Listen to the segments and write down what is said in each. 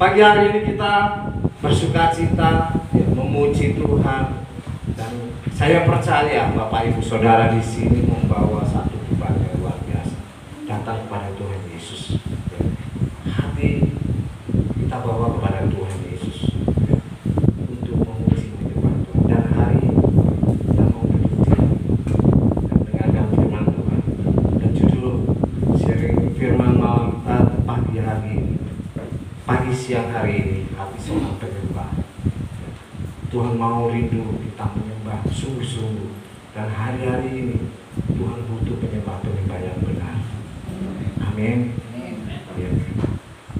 Pagi hari ini kita bersuka cita, ya, memuji Tuhan, dan saya percaya Bapak Ibu Saudara di sini membawa satu beban yang luar biasa datang kepada Tuhan Yesus. Ya. Hati kita bawa kepada Tuhan Yesus, ya, untuk memuji menyembah Tuhan. Dan hari ini kita mau berdiri dan mendengarkan firman Tuhan. Dan judul sharing firman malam pagi hari ini, pagi siang hari ini, hati seorang penyembah. Tuhan mau rindu kita menyembah sungguh-sungguh, dan hari-hari ini Tuhan butuh penyembah-penyembah yang benar. Amin. Ya.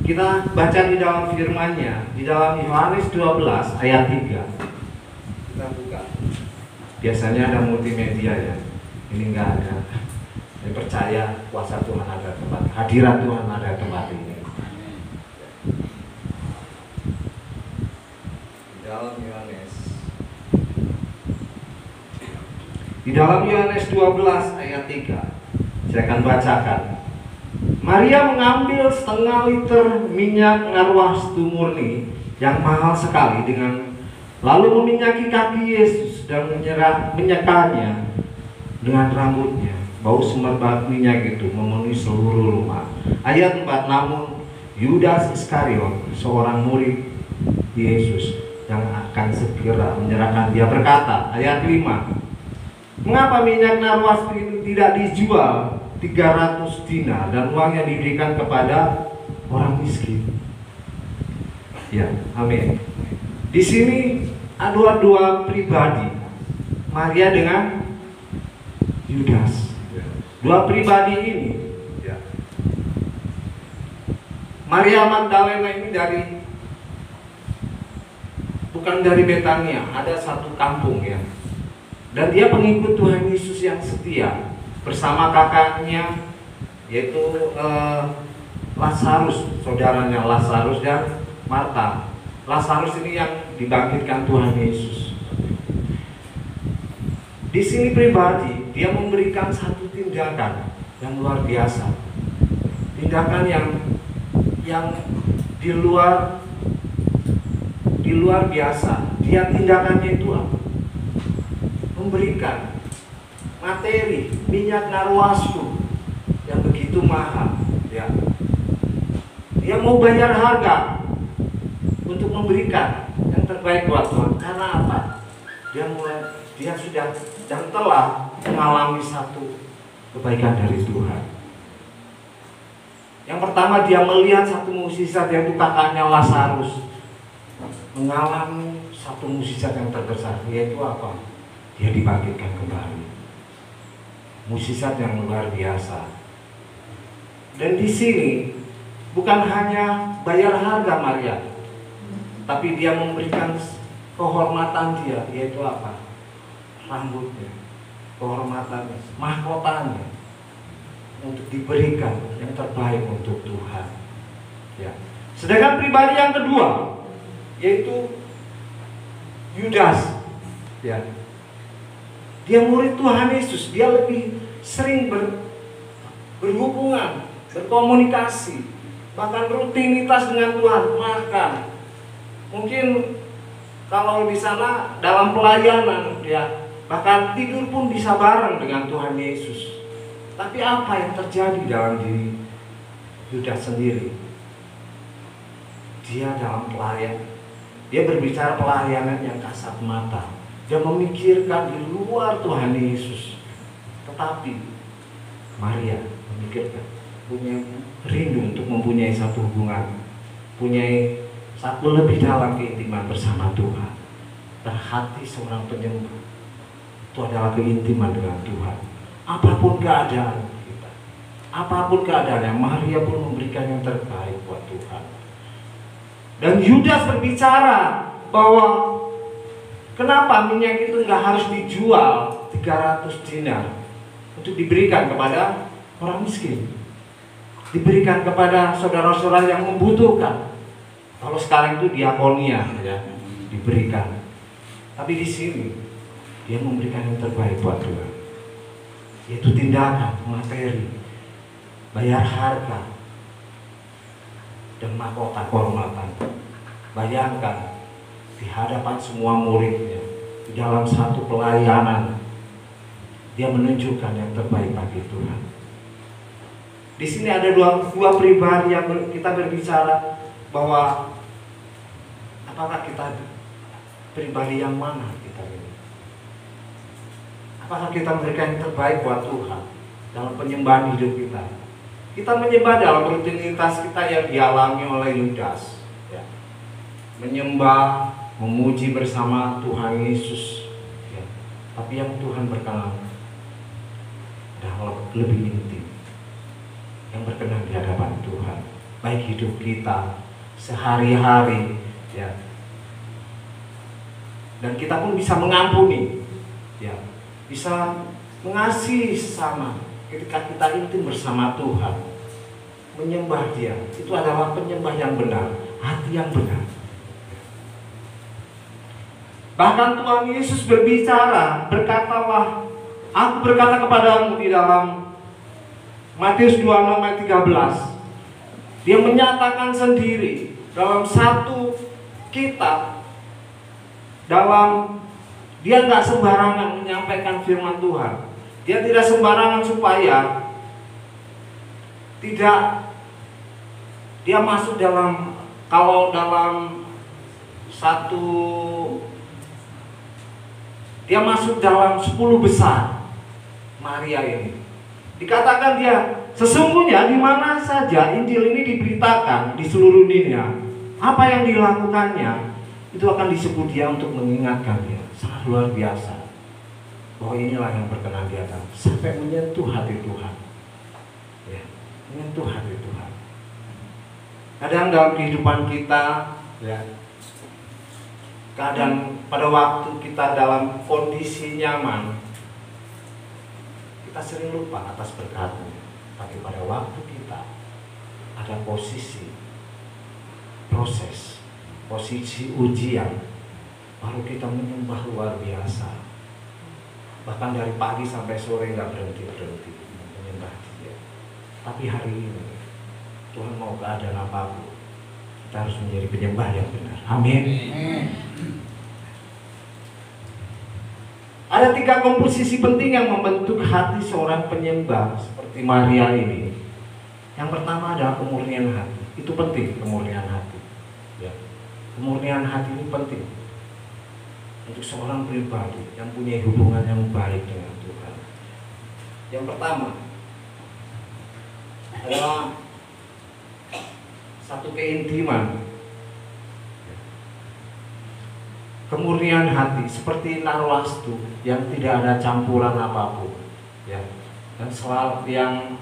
Kita baca di dalam firman-Nya, di dalam Yohanes 12 ayat 3. Kita buka. Biasanya ada multimedia ya, ini enggak ada. Saya percaya kuasa Tuhan ada tempat, hadirat Tuhan ada tempat ini. Di dalam Yohanes 12 ayat 3, saya akan bacakan. Maria mengambil setengah liter minyak narwastu murni yang mahal sekali, lalu meminyaki kaki Yesus dan menyekanya dengan rambutnya. Bau semerbak minyak itu memenuhi seluruh rumah. Ayat 4, namun Yudas Iskariot, seorang murid Yesus yang akan segera menyerahkan dia, berkata, ayat 5, mengapa minyak narwastu itu tidak dijual 300 dinar dan uangnya diberikan kepada orang miskin? Ya, amin. Di sini ada dua pribadi, Maria dengan Yudas. Dua pribadi ini, ya. Maria Magdalena ini bukan dari Betania, ada satu kampung ya. Dan dia pengikut Tuhan Yesus yang setia bersama kakaknya, yaitu Lazarus, saudaranya Lazarus dan Marta. Lazarus ini yang dibangkitkan Tuhan Yesus. Di sini pribadi dia memberikan satu tindakan yang luar biasa, tindakan yang di luar biasa. Dia tindakannya itu apa? Memberikan materi minyak narwastu yang begitu mahal, ya. Dia mau bayar harga untuk memberikan yang terbaik buat Tuhan. Karena apa? Dia sudah dan telah mengalami satu kebaikan dari Tuhan. Yang pertama, dia melihat satu mukjizat, yaitu kakaknya Lazarus mengalami satu mukjizat yang terbesar, yaitu apa? Dia dibangkitkan kembali. Mukjizat yang luar biasa. Dan di sini bukan hanya bayar harga Maria, tapi dia memberikan kehormatan dia, yaitu apa? Rambutnya, kehormatannya, mahkotanya, untuk diberikan yang terbaik untuk Tuhan. Ya. Sedangkan pribadi yang kedua, yaitu Yudas, ya. Dia murid Tuhan Yesus, dia lebih sering berhubungan, berkomunikasi, bahkan rutinitas dengan Tuhan, makan. Mungkin kalau di sana dalam pelayanan, ya, bahkan tidur pun bisa bareng dengan Tuhan Yesus. Tapi apa yang terjadi dalam diri Yudas sendiri? Dia dalam pelayanan, dia berbicara pelayanan yang kasat mata. Dia memikirkan di luar Tuhan Yesus. Tetapi Maria memikirkan, punya rindu untuk mempunyai satu hubungan, punya satu lebih dalam keintiman bersama Tuhan. Dan hati seorang penyembah itu adalah keintiman dengan Tuhan. Apapun keadaan kita, apapun keadaannya, Maria pun memberikan yang terbaik buat Tuhan. Dan Yudas berbicara bahwa kenapa minyak itu nggak harus dijual 300 dinar untuk diberikan kepada orang miskin, diberikan kepada saudara-saudara yang membutuhkan. Kalau sekarang itu diakonia, ya, diberikan. Tapi di sini dia memberikan yang terbaik buat Tuhan, yaitu tindakan, materi, bayar harga, dan mahkota kehormatan. Bayangkan di hadapan semua muridnya, di dalam satu pelayanan, dia menunjukkan yang terbaik bagi Tuhan. Di sini ada dua pribadi yang kita berbicara bahwa apakah kita pribadi yang mana kita ini? Apakah kita memberikan yang terbaik buat Tuhan dalam penyembahan hidup kita? Kita menyembah dalam rutinitas kita yang dialami oleh Yudas, ya. Menyembah, memuji bersama Tuhan Yesus, ya. Tapi yang Tuhan berkenan adalah lebih intim, yang berkenan di hadapan Tuhan, baik hidup kita sehari-hari, ya. Dan kita pun bisa mengampuni, ya, bisa mengasihi sesama ketika kita intim bersama Tuhan, menyembah Dia. Itu adalah penyembah yang benar, hati yang benar. Bahkan Tuhan Yesus berbicara, berkatalah, aku berkata kepadamu di dalam Matius 26 ayat 13. Dia menyatakan sendiri dalam satu kitab, dia nggak sembarangan menyampaikan firman Tuhan. Dia tidak sembarangan supaya dia masuk dalam, kalau dalam dia masuk dalam 10 besar Maria ini. Dikatakan dia sesungguhnya di mana saja Injil ini diberitakan di seluruh dunia, apa yang dilakukannya itu akan disebut dia untuk mengingatkan dia. Sangat luar biasa bahwa inilah yang berkenan di hadapan, sampai menyentuh hati Tuhan, ya, menyentuh hati Tuhan. Kadang dalam kehidupan kita, ya, kadang pada waktu kita dalam kondisi nyaman, kita sering lupa atas berkatnya. Tapi pada waktu kita ada posisi proses, posisi ujian, baru kita menyembah luar biasa. Bahkan dari pagi sampai sore nggak berhenti menyembah Dia. Tapi hari ini Tuhan mau keadaan apapun, kita harus menjadi penyembah yang benar. Amin. Ada 3 komposisi penting yang membentuk hati seorang penyembah seperti Maria ini. Yang pertama adalah kemurnian hati. Itu penting, kemurnian hati, ya. Kemurnian hati ini penting untuk seorang pribadi yang punya hubungan yang baik dengan Tuhan. Yang pertama adalah satu keintiman, kemurnian hati, seperti narwastu yang tidak ada campuran apapun, ya, dan selalu yang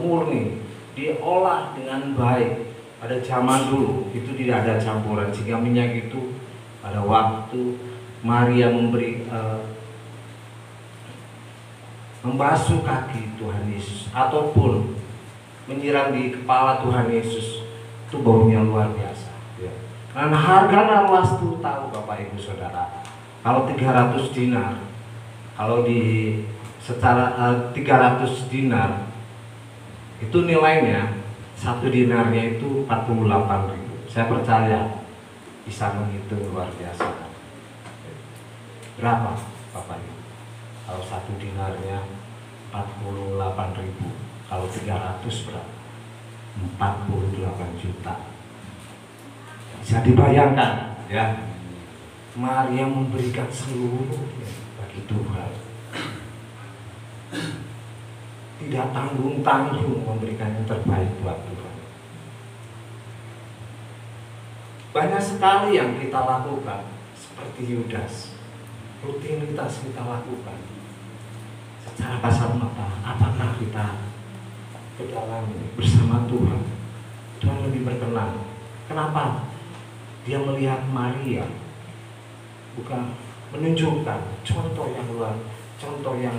murni, diolah dengan baik. Pada zaman dulu itu tidak ada campuran, sehingga minyak itu pada waktu Maria membasuh kaki Tuhan Yesus ataupun menyiram di kepala Tuhan Yesus, itu baunya luar biasa, ya. Dan harga narwastu, tahu Bapak Ibu Saudara, kalau 300 dinar, kalau secara 300 dinar itu nilainya, 1 dinarnya itu 48.000. Saya percaya bisa menghitung luar biasa. Berapa Bapak Ibu? Kalau 1 dinarnya 48.000, kalau 300 berapa? 48 juta. Bisa dibayangkan, ya. Maria memberikan seluruhnya bagi Tuhan. Tidak tanggung-tanggung memberikan yang terbaik buat Tuhan. Banyak sekali yang kita lakukan seperti Yudas, rutinitas kita lakukan secara kasat mata. Apakah kita ke dalam bersama Tuhan? Tuhan lebih berkenan. Kenapa? Dia melihat Maria bukan menunjukkan contoh yang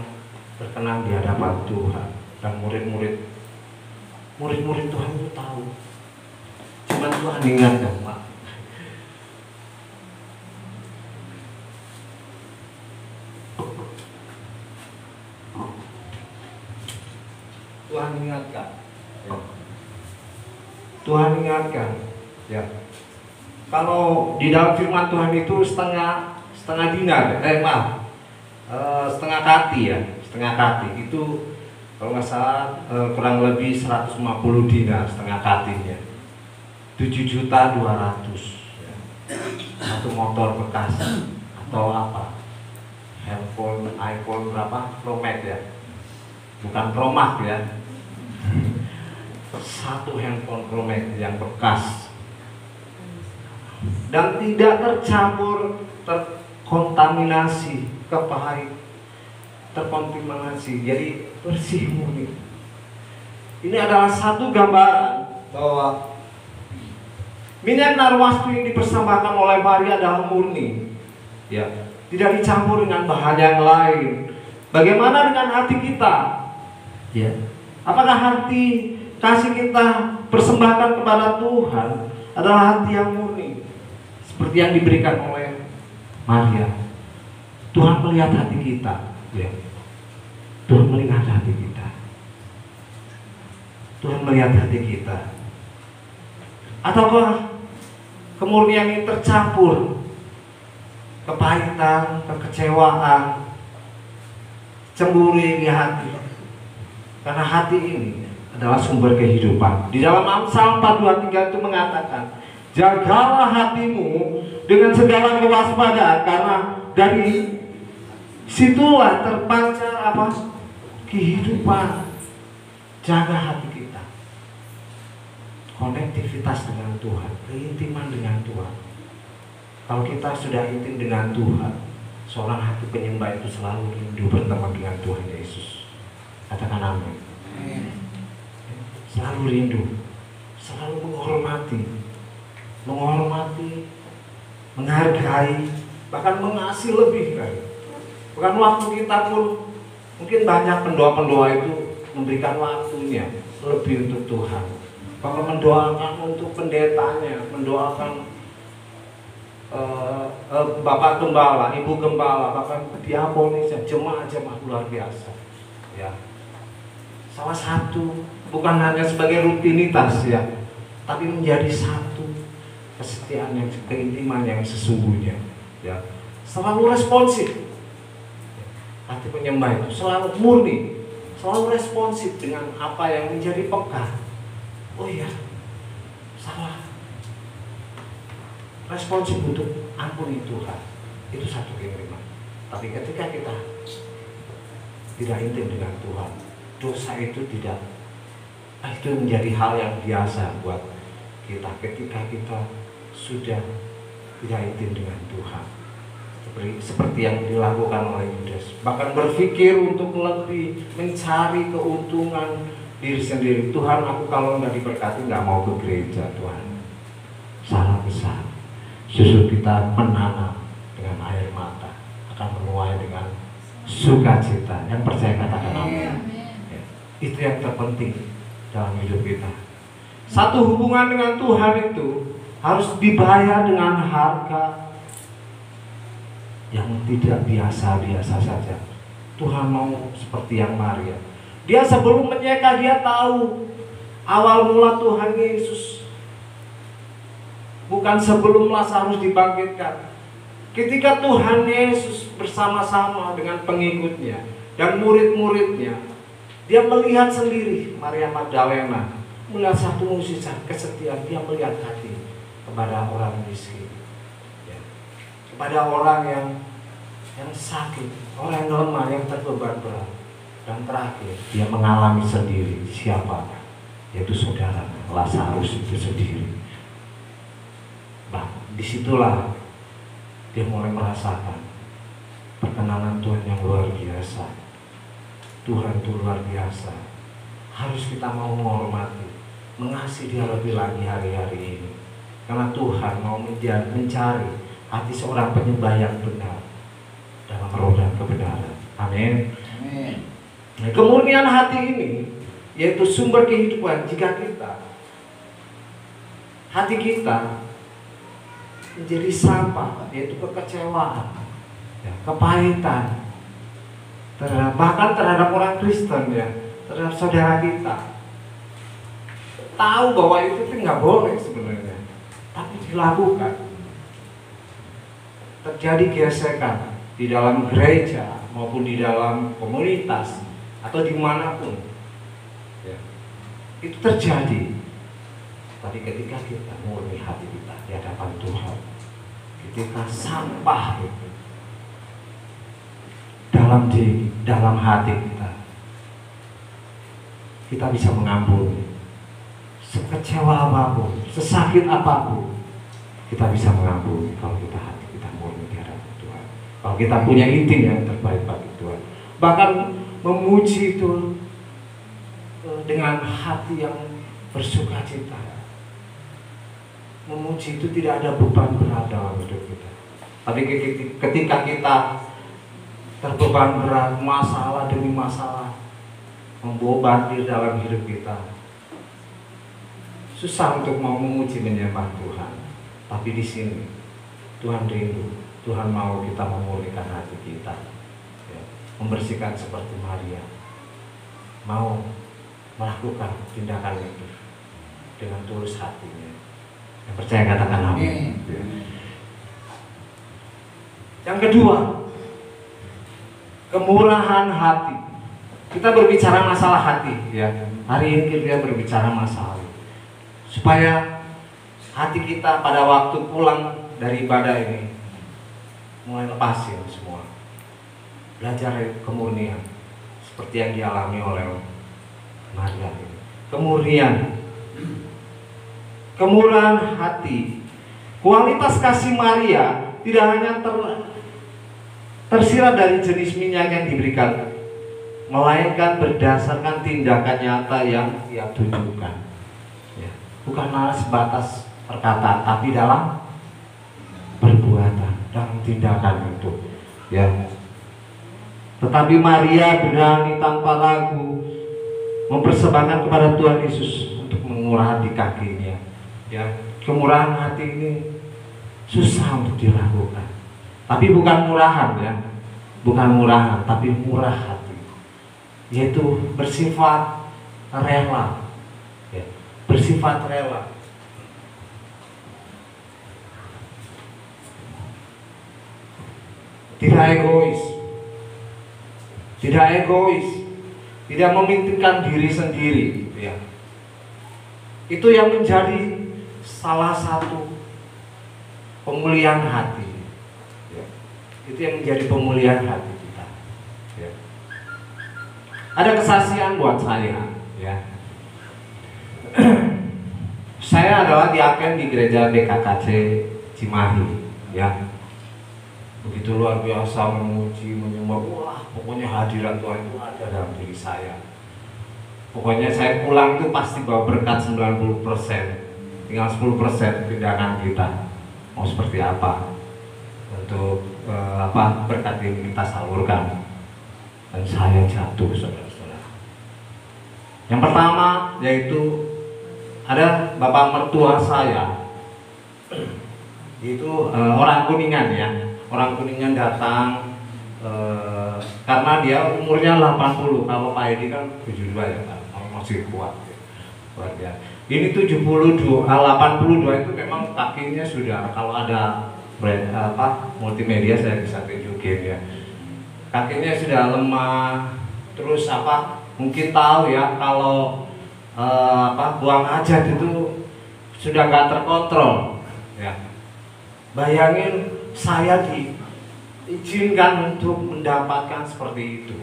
berkenan di hadapan Tuhan. Dan murid-murid Tuhan itu tahu. Cuma Tuhan ingatkan, Pak, Tuhan ingatkan, ya. Kalau di dalam firman Tuhan itu setengah dinar, setengah kati ya, setengah kati itu kalau nggak salah kurang lebih 150 dinar setengah katinya, 7.200.000 ya. Satu motor bekas atau apa, handphone iPhone berapa, Pro Max ya, bukan Pro Max ya, satu handphone Pro Max yang bekas dan tidak tercampur, terkontaminasi, kepahit, terkontaminasi, jadi bersih murni. Ini adalah satu gambaran bahwa minyak narwastu yang dipersembahkan oleh Maria adalah murni, ya, tidak dicampur dengan bahan yang lain. Bagaimana dengan hati kita? Ya, apakah hati kasih kita persembahkan kepada Tuhan adalah hati yang murni, seperti yang diberikan oleh Maria? Tuhan melihat hati kita, ya. Tuhan melihat hati kita. Tuhan melihat hati kita. Ataukah kemurnian ini tercampur kepahitan, kekecewaan, cemburu di hati? Karena hati ini adalah sumber kehidupan. Di dalam Amsal 4:23 itu mengatakan, jagalah hatimu dengan segala kewaspadaan, karena dari situlah terpancar apa? Kehidupan. Jaga hati kita. Konektivitas dengan Tuhan, keintiman dengan Tuhan. Kalau kita sudah intim dengan Tuhan, seorang hati penyembah itu selalu rindu berteman dengan Tuhan Yesus. Katakan amin. Selalu rindu, selalu menghormati, menghargai, bahkan mengasihi lebih kan. Bukan waktu kita pun, mungkin banyak pendoa-pendoa itu memberikan waktunya lebih untuk Tuhan. Bahkan mendoakan untuk pendetanya, mendoakan Bapak Gembala, Ibu Gembala, bahkan diakonis, jemaah-jemaah luar biasa. Ya, salah satu, bukan hanya sebagai rutinitas ya, tapi menjadi satu kesetiaan yang, keintiman yang sesungguhnya. Ya, selalu responsif. Hati penyembah itu selalu murni, selalu responsif dengan apa yang menjadi peka. Oh iya, salah. Responsif untuk ampuni Tuhan, itu satu keinginan. Tapi ketika kita tidak intim dengan Tuhan, dosa itu tidak, itu menjadi hal yang biasa buat kita. Ketika kita sudah tidak intim dengan Tuhan, seperti yang dilakukan oleh Yudas, bahkan berpikir untuk lebih mencari keuntungan diri sendiri. Tuhan, aku kalau nggak diberkati nggak mau ke gereja. Tuhan, salah besar. Justru kita menanam dengan air mata akan menuai dengan sukacita. Yang percaya katakan amin. Ya, itu yang terpenting dalam hidup kita. Satu hubungan dengan Tuhan itu harus dibayar dengan harga yang tidak biasa-biasa saja. Tuhan mau seperti yang Maria. Dia sebelum menyeka, dia tahu awal mula Tuhan Yesus. Bukan sebelum Lazarus dibangkitkan. Ketika Tuhan Yesus bersama-sama dengan pengikutnya dan murid-muridnya, dia melihat sendiri Maria Magdalena, melihat satu mukjizat kesetiaan. Dia melihat hati kepada orang miskin, ya, kepada orang yang sakit, orang yang lemah, yang terbeban berat. Dan terakhir dia mengalami sendiri siapa, yaitu saudara Lazarus itu sendiri. Nah, disitulah dia mulai merasakan perkenanan Tuhan yang luar biasa. Tuhan itu luar biasa. Harus kita mau menghormati, mengasihi dia lebih lagi hari-hari ini. Karena Tuhan mau mencari hati seorang penyembah yang benar dalam roh dan kebenaran. Amin. Amin. Nah, kemurnian hati ini yaitu sumber kehidupan. Jika hati kita menjadi sampah, yaitu kekecewaan, ya, kepahitan, bahkan terhadap orang Kristen, ya, terhadap saudara kita, tahu bahwa itu nggak boleh sebenarnya, tapi dilakukan. Terjadi gesekan di dalam gereja maupun di dalam komunitas atau dimanapun, ya, itu terjadi. Tapi ketika kita murni hati kita di hadapan Tuhan, ketika sampah itu dalam hati kita bisa mengampuni. Sekecewa apapun, sesakit apapun, kita bisa mengampuni kalau hati kita murni di hadapan Tuhan. Kalau kita punya inti yang terbaik bagi Tuhan, bahkan memuji itu dengan hati yang bersukacita. Memuji itu tidak ada beban berat dalam hidup kita. Tapi ketika kita terbeban berat, masalah demi masalah membobandir dalam hidup kita, susah untuk mau memuji menyembah Tuhan. Tapi di sini Tuhan rindu, Tuhan mau kita memurnikan hati kita, ya, membersihkan seperti Maria, mau melakukan tindakan itu dengan tulus hatinya. Yang percaya katakan amin. Yang kedua, kemurahan hati. Kita berbicara masalah hati, ya. Hari ini kita berbicara masalah supaya hati kita pada waktu pulang dari ibadah ini mulai lepasin semua, belajar kemurnian seperti yang dialami oleh Maria ini. Kemurahan hati. Kualitas kasih Maria tidak hanya tersirat dari jenis minyak yang diberikan, melainkan berdasarkan tindakan nyata yang ia tunjukkan, ya. Bukanlah sebatas perkataan, tapi dalam perbuatan, dalam tindakan itu, ya. Tetapi Maria berani tanpa ragu mempersembahkan kepada Tuhan Yesus untuk mengurah di kakinya, ya. Kemurahan hati ini susah untuk dilakukan, tapi bukan murahan, ya, bukan murahan, tapi murah hati, yaitu bersifat rela, ya, bersifat rela. Tidak egois, tidak mementingkan diri sendiri, ya. Itu yang menjadi salah satu pemulihan hati, ya. Itu yang menjadi pemulihan hati kita, ya. Ada kesaksian buat saya, ya. Saya adalah diaken di gereja DKKC Cimahi, ya. Begitu luar biasa memuji, menyembah, wah, pokoknya hadirat Tuhan itu ada dalam diri saya. Pokoknya saya pulang itu pasti bawa berkat 90%, tinggal 10% tindakan kita mau seperti apa untuk berkat yang kita salurkan. Dan saya jatuh, saudara-saudara. Yang pertama yaitu ada bapak mertua saya, itu orang Kuningan, ya. Orang Kuningan datang karena dia umurnya 80, kalau Pak Edi kan 72, ya, kan? Masih kuat, ya. Luar biasa. Ini 82, 82 itu memang kakinya sudah, kalau ada multimedia saya bisa tunjukin, ya. Kakinya sudah lemah, terus mungkin tahu, ya, kalau buang hajat itu sudah nggak terkontrol, ya. Bayangin saya diizinkan untuk mendapatkan seperti itu.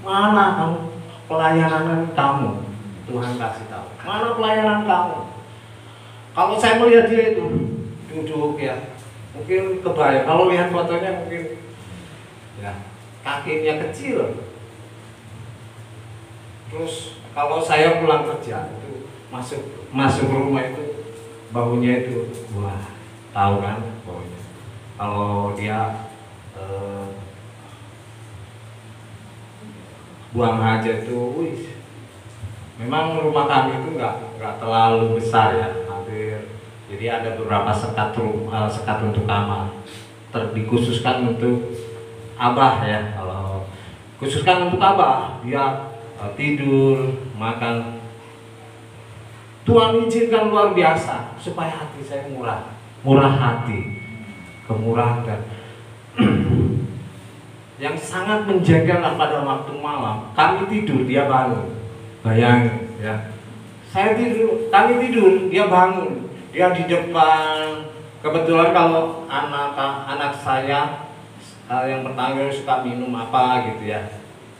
Mana kamu pelayanan kamu? Tuhan kasih tahu. Mana pelayanan kamu? Kalau saya melihat dia itu duduk, ya, mungkin kebayang. Kalau lihat fotonya mungkin, ya, kakinya kecil. Terus kalau saya pulang kerja itu masuk rumah itu baunya itu, wah, tahu kan baunya. Kalau dia buang hajat itu, wih, memang rumah kami itu nggak terlalu besar, ya, hampir. Jadi ada beberapa sekat untuk kamar, dikhususkan untuk abah, ya. Kalau khususkan untuk abah, dia tidur, makan Tuhan izinkan luar biasa supaya hati saya murah hati, kemurahan dan yang sangat menjengkelkan pada waktu malam. Kami tidur, dia bangun. Bayangin ya. Kami tidur, dia bangun. Dia di depan. Kebetulan kalau anak saya yang pertama suka minum apa gitu ya.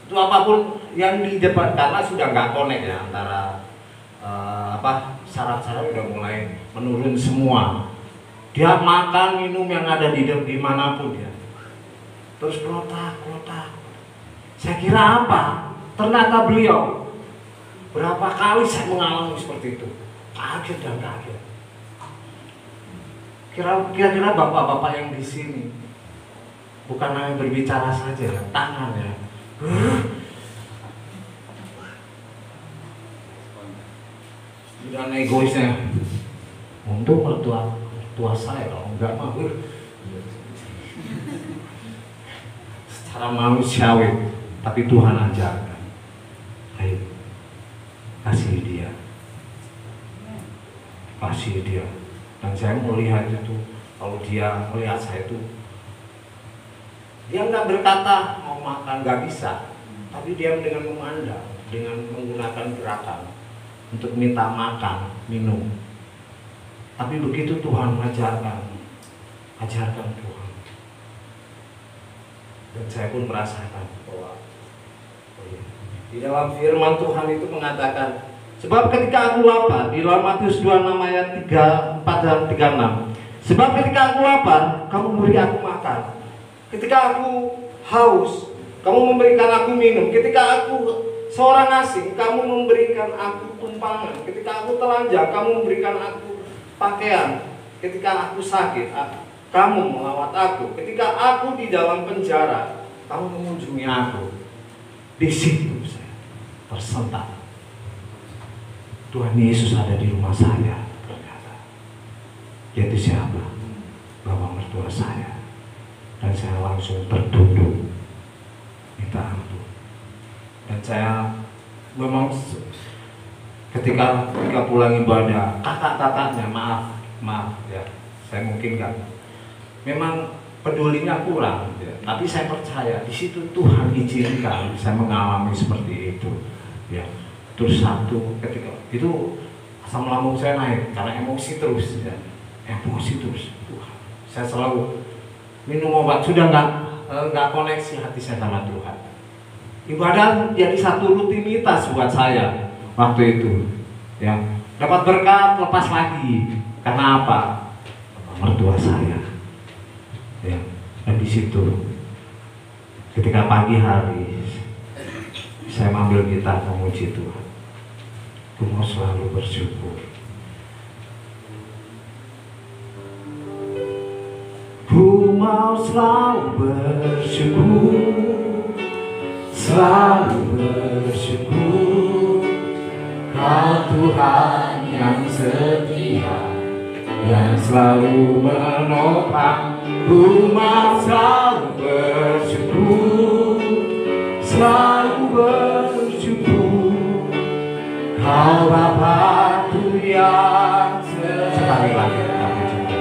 Itu apapun yang di depan, karena sudah nggak connect ya antara syarat-syarat udah mulai menurun semua. Dia makan minum yang ada di dimanapun dia. Terus klotak. Saya kira apa? Ternyata beliau. Berapa kali saya mengalami seperti itu. Kaget. Kira-kira bapak-bapak yang di sini bukan hanya berbicara saja, tangan ya. Dan egoisnya. Untuk mertua saya kalau enggak mah secara manusiawi, tapi Tuhan ajarkan. Ayo, kasih dia. Dan saya melihat itu, kalau dia melihat saya itu, dia nggak berkata mau makan, nggak bisa, tapi dia dengan memandang, dengan menggunakan gerakan untuk minta makan, minum. Tapi begitu Tuhan ajarkan Tuhan. Dan saya pun merasakan bahwa di dalam firman Tuhan itu mengatakan, sebab ketika aku lapar, di dalam Matius 26 ayat 34 dan 36, sebab ketika aku lapar, kamu beri aku makan. Ketika aku haus, kamu memberikan aku minum. Ketika aku seorang asing, kamu memberikan aku tumpangan. Ketika aku telanjang, kamu memberikan aku pakaian. Ketika aku sakit, kamu melawat aku. Ketika aku di dalam penjara, kamu mengunjungi aku. Di situ saya tersentak. Tuhan Yesus ada di rumah saya ternyata. Yaitu siapa? Bapak mertua saya. Dan saya langsung tertunduk minta ampun. Dan saya memang ketika pulang ibadah, kakak-kakaknya maaf ya, saya mungkin kan memang pedulinya kurang ya. Tapi saya percaya di situ Tuhan izinkan saya mengalami seperti itu ya. Terus satu ketika itu asam lambung saya naik karena emosi terus ya. Tuhan. Saya selalu minum obat, sudah nggak koneksi hati saya sama Tuhan. Ibadah jadi satu rutinitas buat saya waktu itu ya. Dapat berkat, lepas lagi. Karena apa? Mertua saya ya. Dan di situ ketika pagi hari saya mengambil gitar memuji Tuhan. Aku mau selalu bersyukur. Ku mau selalu bersyukur, selalu bersyukur. Kau Tuhan yang setia, yang selalu menopang. Ku mau selalu bersyukur, selalu bersyukur. Kau Bapa-Ku yang setia. Sekali lagi kami juga.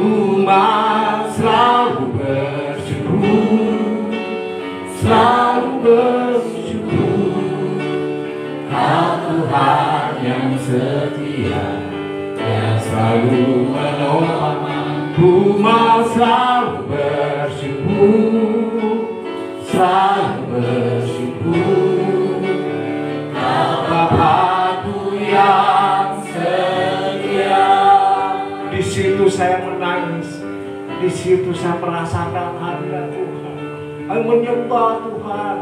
Umat selalu bersyukur, selalu bersyukur. Kau Tuhan yang setia, yang selalu menolong. Umat selalu bersyukur, selalu bersyukur. Kau Bapa-Ku yang setia. Di situ saya menangis, di situ saya merasakan hadirat Tuhan. Saya menyembah Tuhan.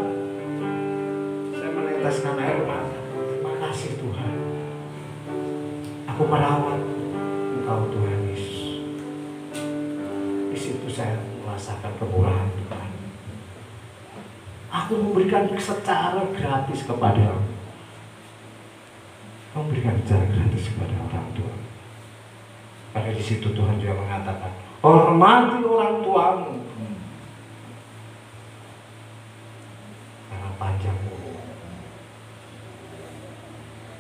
Saya meneteskan air mata. Terima kasih Tuhan. Aku merawat Engkau Tuhan Yesus. Di situ saya merasakan kemurahan Tuhan. Aku memberikan secara gratis kepada Engkau. Memberikan secara gratis kepada orang tua. Karena di situ Tuhan juga mengatakan, hormati orang tuamu karena panjang umur.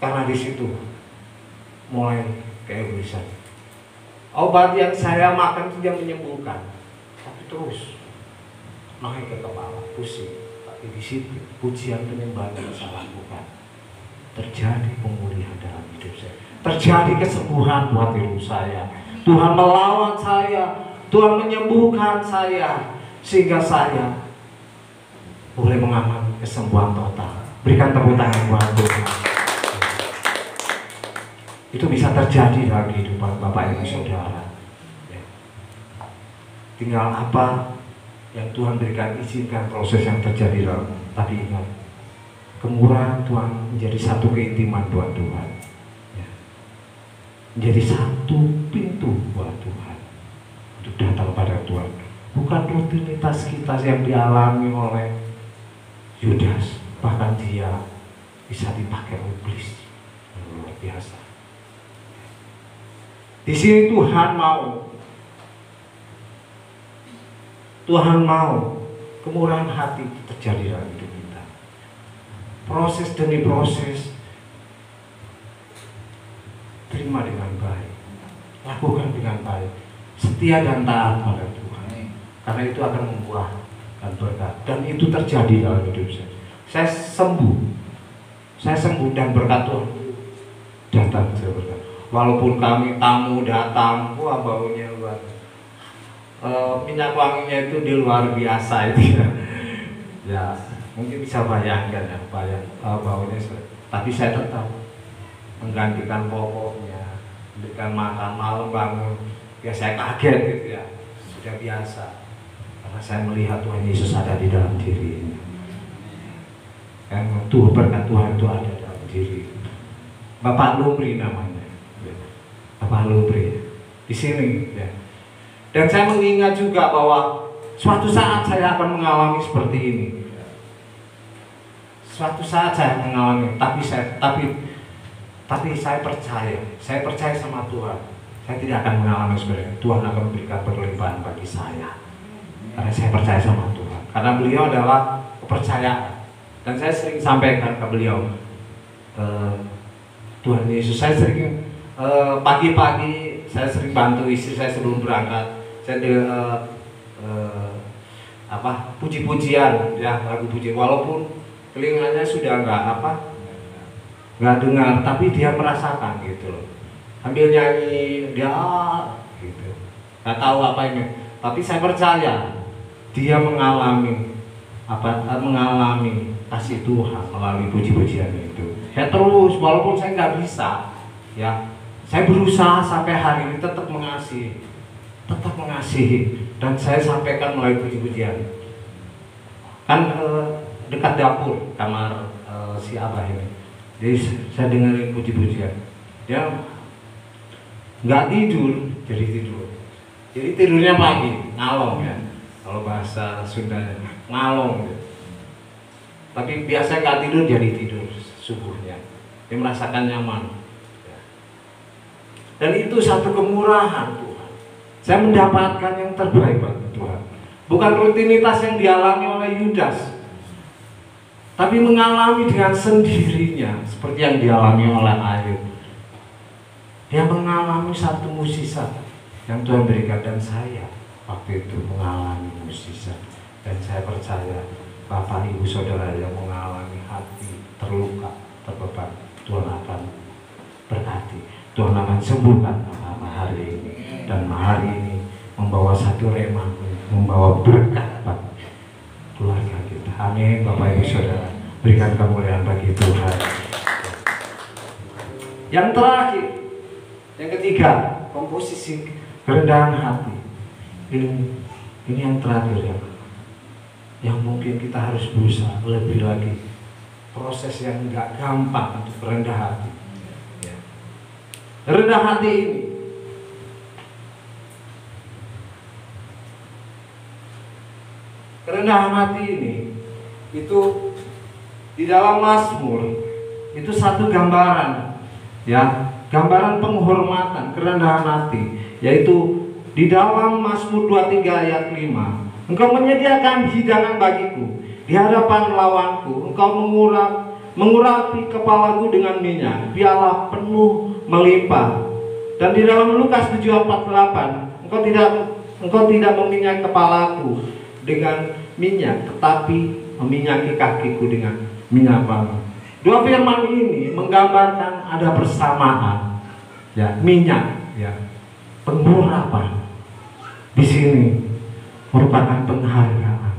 Karena di situ mulai keegoisan. Obat yang saya makan tidak menyembuhkan, tapi terus naik ke kepala, pusing. Tapi di situ pujian penyembahan yang saya lakukan, terjadi pemulihan dalam hidup saya, terjadi kesembuhan buat hidup saya. Tuhan melawat saya, Tuhan menyembuhkan saya, sehingga saya boleh mengalami kesembuhan total. Berikan tepuk tangan buat Tuhan. Itu bisa terjadi dalam kehidupan Bapak Ibu Saudara. Tinggal apa yang Tuhan berikan, izinkan proses yang terjadi dalam. Tapi ingat, kemurahan Tuhan menjadi satu keintiman buat Tuhan, menjadi satu pintu buat Tuhan untuk datang pada Tuhan. Bukan rutinitas kita yang dialami oleh Yudas, bahkan dia bisa dipakai iblis. Luar biasa. Di sini Tuhan mau kemurahan hati terjadi dalam hidup kita. Proses demi proses, terima dengan baik, lakukan dengan baik, setia dan taat pada Tuhan, karena itu akan membuahkan berkat. Dan itu terjadi dalam hidup saya. Saya sembuh dan berkat Tuhan datang. Saya berkat. Walaupun kami tamu datang, wah baunya luar. Minyak wanginya itu di luar biasa itu ya. Ya mungkin bisa bayangkan ya, baunya. Tapi saya tetap menggantikan pokoknya, memberikan makan malam bangun. Ya saya kaget gitu ya, sudah biasa. Karena saya melihat Tuhan Yesus ada di dalam diri ini. Yang Tuhan berkat Tuhan itu ada dalam diri. Bapak Lubri namanya, Bapak Lubri di sini. Ya. Dan saya mengingat juga bahwa suatu saat saya akan mengalami seperti ini. Suatu saat saya mengalami, tapi saya percaya sama Tuhan. Saya tidak akan mengalami seperti itu. Tuhan akan memberikan berlimpahan bagi saya. Karena saya percaya sama Tuhan. Karena beliau adalah kepercayaan. Dan saya sering sampaikan ke beliau, Tuhan Yesus, saya sering pagi-pagi saya sering bantu istri saya sebelum berangkat. Saya puji-pujian ya, lagu puji, walaupun telinganya sudah nggak dengar, tapi dia merasakan gitu loh. Ambil nyanyi dia gitu, nggak tahu apa ini, tapi saya percaya dia mengalami kasih Tuhan melalui puji-pujian itu. Saya terus, walaupun saya nggak bisa, ya, saya berusaha sampai hari ini tetap mengasihi, dan saya sampaikan melalui puji-pujian. Kan dekat dapur kamar si Abah ini, jadi saya dengerin puji-pujian. Dia nggak tidur, jadi tidurnya pagi, ngalong ya, kalau bahasa Sundanya ngalong ya. Tapi biasa nggak tidur, jadi tidur subuhnya. Dia merasakan nyaman. Dan itu satu kemurahan Tuhan. Saya mendapatkan yang terbaik bagi Tuhan. Bukan rutinitas yang dialami oleh Yudas, tapi mengalami dengan sendirinya, seperti yang dialami oleh Ayub. Dia mengalami satu mukjizat yang Tuhan berikan, dan saya waktu itu mengalami mukjizat. Dan saya percaya Bapak Ibu Saudara yang mengalami hati terluka, terbeban, Tuhan akan berkati, Tuhan akan sembuhkan hari ini. Dan hari ini membawa satu rema, membawa berkat bagi keluarga kita. Amin. Bapak Ibu Saudara, berikan kemuliaan bagi Tuhan. Yang terakhir, yang ketiga, komposisi kerendahan hati. Ini yang terakhir ya, yang mungkin kita harus berusaha lebih lagi. Proses yang nggak gampang untuk rendah hati. Ya. Rendah hati ini kerendahan hati ini itu di dalam Mazmur itu satu gambaran, ya, gambaran penghormatan kerendahan hati, yaitu di dalam Mazmur 23 ayat 5. Engkau menyediakan hidangan bagiku di hadapan lawanku, engkau mengurapi kepalaku dengan minyak, piala penuh melimpah. Dan di dalam Lukas 7:48, engkau tidak meminyak kepalaku dengan minyak, tetapi meminyaki kakiku dengan minyak wangi. Dua firman ini menggambarkan ada persamaan, ya, minyak, ya, pengurapan. Di sini merupakan penghargaan,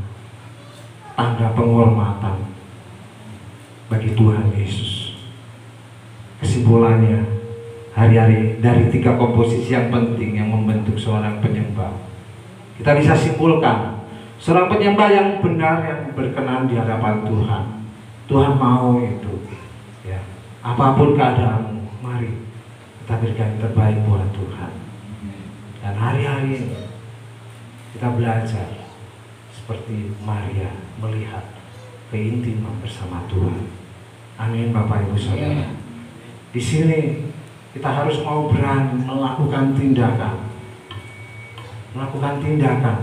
tanda penghormatan bagi Tuhan Yesus. Kesimpulannya, hari-hari dari 3 komposisi yang penting yang membentuk seorang penyembah, kita bisa simpulkan seorang penyembah yang benar, yang berkenan di hadapan Tuhan. Tuhan mau itu, ya. Apapun keadaanmu, mari kita berikan yang terbaik buat Tuhan. Dan hari-hari ini kita belajar seperti Maria melihat keintiman bersama Tuhan. Amin, Bapak Ibu Saudara. Di sini kita harus mau berani melakukan tindakan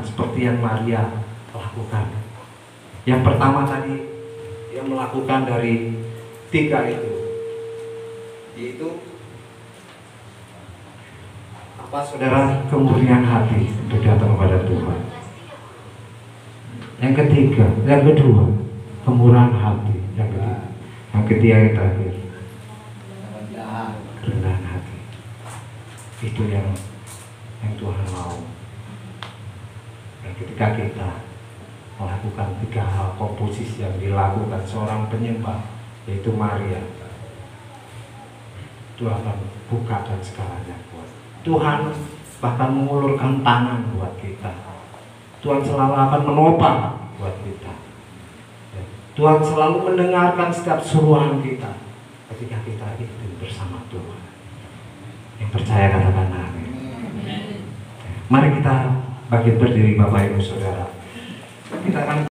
seperti yang Maria lakukan. Yang pertama tadi, dia melakukan dari 3 itu, yaitu apa, saudara? Kemurnian hati untuk datang kepada Tuhan. Yang kedua, kemurahan hati. Yang ketiga, yang terakhir, kerendahan hati. Itu yang Tuhan mau. Dan ketika kita melakukan 3 hal komposisi yang dilakukan seorang penyembah, yaitu Maria, Tuhan akan bukakan segalanya buat Tuhan, bahkan mengulurkan tangan buat kita. Tuhan selalu akan menopang buat kita. Tuhan selalu mendengarkan setiap suruhan kita ketika kita itu bersama Tuhan. Yang percaya katakan amin. Mari kita bangkit berdiri, Bapak Ibu Saudara. Kita akan